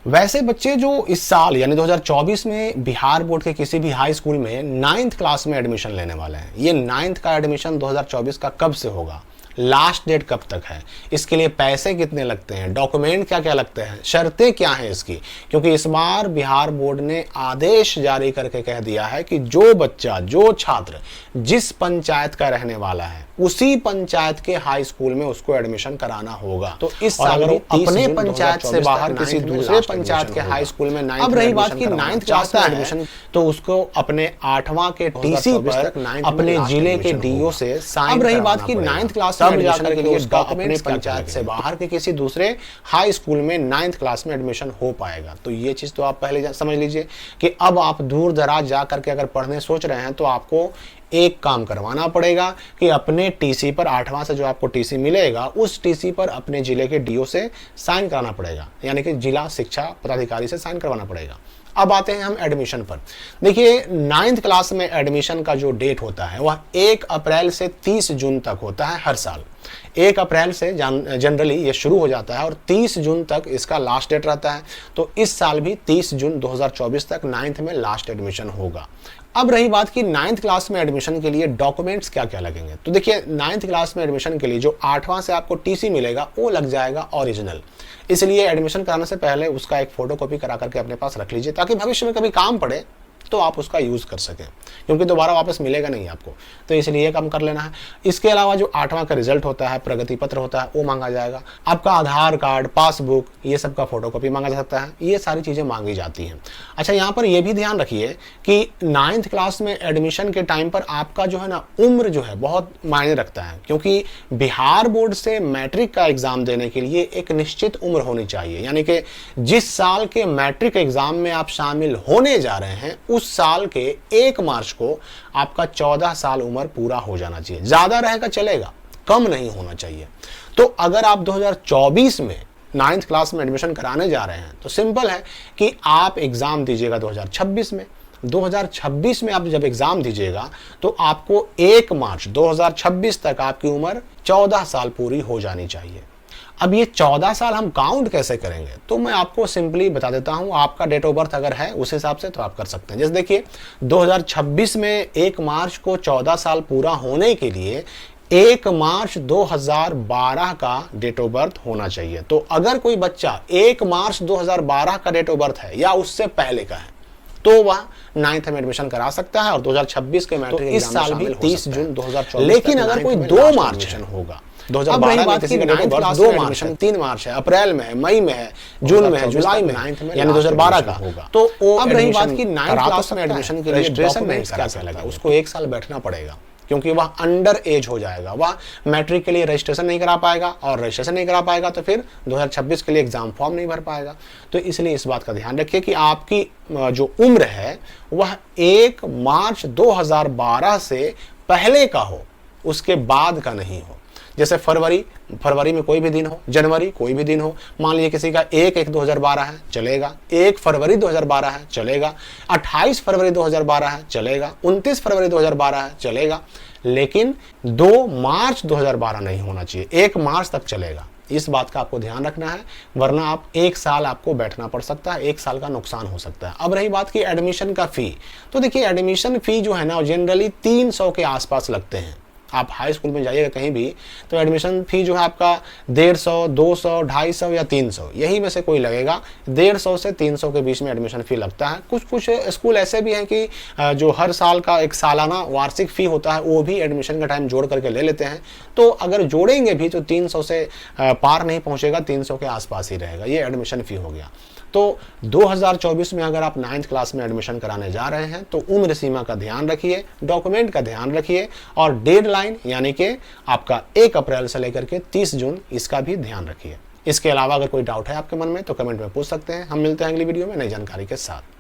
वैसे बच्चे जो इस साल यानी 2024 में बिहार बोर्ड के किसी भी हाई स्कूल में 9th क्लास में एडमिशन लेने वाले हैं, ये 9th का एडमिशन 2024 का कब से होगा, लास्ट डेट कब तक है, इसके लिए पैसे कितने लगते हैं, डॉक्यूमेंट क्या क्या लगते हैं, शर्तें क्या हैं इसकी। क्योंकि इस बार बिहार बोर्ड ने आदेश जारी करके कह दिया है कि जो बच्चा, जो छात्र जिस पंचायत का रहने वाला है उसी पंचायत के हाई स्कूल में उसको एडमिशन कराना होगा। तो इस साल अगर अपने पंचायत से बाहर किसी दूसरे पंचायत के हाई स्कूल में 9th, अब रही बात की 9th क्लास का एडमिशन, तो उसको अपने 8वां के टीसी पर अपने जिले के डीओ से साइन, अब रही बात की 9th क्लास तब जाकर के लिए उसका अपने पंचायत से बाहर के किसी दूसरे हाई स्कूल में 9th क्लास में एडमिशन हो पाएगा। तो ये चीज तो आप पहले समझ लीजिए कि अब आप दूर दराज जा करके अगर पढ़ने सोच रहे हैं तो आपको एक काम करवाना पड़ेगा कि अपने टीसी पर 8वां से जो आपको टीसी मिलेगा उस टीसी पर अपने जिले के डीओ से साइन कराना पड़ेगा, यानी कि जिला शिक्षा पदाधिकारी से साइन करवाना पड़ेगा। अब आते हैं हम एडमिशन पर। देखिए 9th क्लास में एडमिशन का जो डेट होता है वह 1 अप्रैल से 30 जून तक होता है हर साल। 1 अप्रैल से जनरली ये शुरू हो जाता है और 30 जून तक इसका लास्ट डेट रहता है। तो इस साल भी 30 जून 2024 तक 9th में लास्ट एडमिशन होगा। अब रही बात कि 9th क्लास में एडमिशन के लिए डॉक्यूमेंट्स क्या क्या लगेंगे। तो देखिए 9th क्लास में एडमिशन के लिए जो 8वां से आपको टीसी मिलेगा वो लग जाएगा ओरिजिनल, इसलिए एडमिशन कराने से पहले उसका एक फोटोकॉपी करा करके अपने पास रख लीजिए ताकि भविष्य में कभी काम पड़े तो आप उसका यूज कर सकें, क्योंकि दोबारा वापस मिलेगा नहीं आपको, तो इसलिए ये काम कर लेना है। इसके अलावा जो 8वां का रिजल्ट होता है, प्रगति पत्र होता है, वो मांगा जाएगा। आपका आधार कार्ड, पासबुक, ये सब का फोटोकॉपी मांगा जा सकता है, ये सारी चीजें मांगी जाती हैं। अच्छा, यहाँ पर यह भी ध्यान रखिए कि 9th क्लास में एडमिशन के टाइम पर आपका जो है ना उम्र जो है बहुत मायने रखता है, क्योंकि बिहार बोर्ड से मैट्रिक का एग्जाम देने के लिए एक निश्चित उम्र होनी चाहिए, यानी कि जिस साल के मैट्रिक एग्जाम में आप शामिल होने जा रहे हैं उस साल के 1 मार्च को आपका 14 साल उम्र पूरा हो जाना चाहिए। ज्यादा रहेगा चलेगा, कम नहीं होना चाहिए। तो अगर आप 2024 में 9th क्लास में एडमिशन कराने जा रहे हैं तो सिंपल है कि आप एग्जाम दीजिएगा 2026 में। 2026 में आप जब एग्जाम दीजिएगा तो आपको 1 मार्च 2026 तक आपकी उम्र 14 साल पूरी हो जानी चाहिए। अब ये 14 साल हम काउंट कैसे करेंगे, तो मैं आपको सिंपली बता देता हूं। आपका डेट ऑफ बर्थ अगर है उस हिसाब से तो आप कर सकते हैं। जैसे देखिए 2026 में 1 मार्च को 14 साल पूरा होने के लिए 1 मार्च 2012 का डेट ऑफ बर्थ होना चाहिए। तो अगर कोई बच्चा 1 मार्च 2012 का डेट ऑफ बर्थ है या उससे पहले का है तो वह 9th में एडमिशन करा सकता है और 2026 के मैट्रिक इस साल भी 30 जून 2024। लेकिन अगर कोई 2 मार्च होगा, 2012 में किसी का डेट ऑफ बर्थ 2 मार्च है, 3 मार्च है, अप्रैल में है, मई में है, जून में है, जुलाई में, यानी 2012 का होगा। तो अब रही बात की 9th क्लास में एडमिशन के लिए रजिस्ट्रेशन नहीं करा सकता, उसको 1 साल बैठना पड़ेगा, क्योंकि वह अंडर एज हो जाएगा। वह मैट्रिक के लिए रजिस्ट्रेशन नहीं करा पाएगा और रजिस्ट्रेशन नहीं करा पाएगा तो फिर 2026 के लिए एग्जाम फॉर्म नहीं भर पाएगा। तो इसलिए इस बात का ध्यान रखिए कि आपकी जो उम्र है वह 1 मार्च 2012 से पहले का हो, उसके बाद का नहीं हो। जैसे फरवरी में कोई भी दिन हो, जनवरी कोई भी दिन हो, मान लीजिए किसी का 1/1/2012 है चलेगा, 1 फरवरी 2012 है चलेगा, 28 फरवरी 2012 है चलेगा, 29 फरवरी 2012 है चलेगा, लेकिन 2 मार्च 2012 नहीं होना चाहिए, 1 मार्च तक चलेगा। इस बात का आपको ध्यान रखना है, वरना आप 1 साल आपको बैठना पड़ सकता है, 1 साल का नुकसान हो सकता है। अब रही बात की एडमिशन का फी, तो देखिए एडमिशन फी जो है ना जनरली 300 के आसपास लगते हैं। आप हाई स्कूल में जाइएगा कहीं भी तो एडमिशन फी जो है आपका 150, 200, 250 या 300, यही में से कोई लगेगा। 150 से 300 के बीच में एडमिशन फी लगता है। कुछ स्कूल ऐसे भी हैं कि जो हर साल का एक सालाना वार्षिक फी होता है वो भी एडमिशन का टाइम जोड़ करके ले लेते हैं। तो अगर जोड़ेंगे भी तो 300 से पार नहीं पहुंचेगा, 300 के आसपास ही रहेगा। ये एडमिशन फी हो गया। तो 2024 में अगर आप 9th क्लास में एडमिशन कराने जा रहे हैं तो उम्र सीमा का ध्यान रखिए, डॉक्यूमेंट का ध्यान रखिए और डेडलाइन यानी कि आपका 1 अप्रैल से लेकर के 30 जून इसका भी ध्यान रखिए। इसके अलावा अगर कोई डाउट है आपके मन में तो कमेंट में पूछ सकते हैं। हम मिलते हैं अगली वीडियो में नई जानकारी के साथ।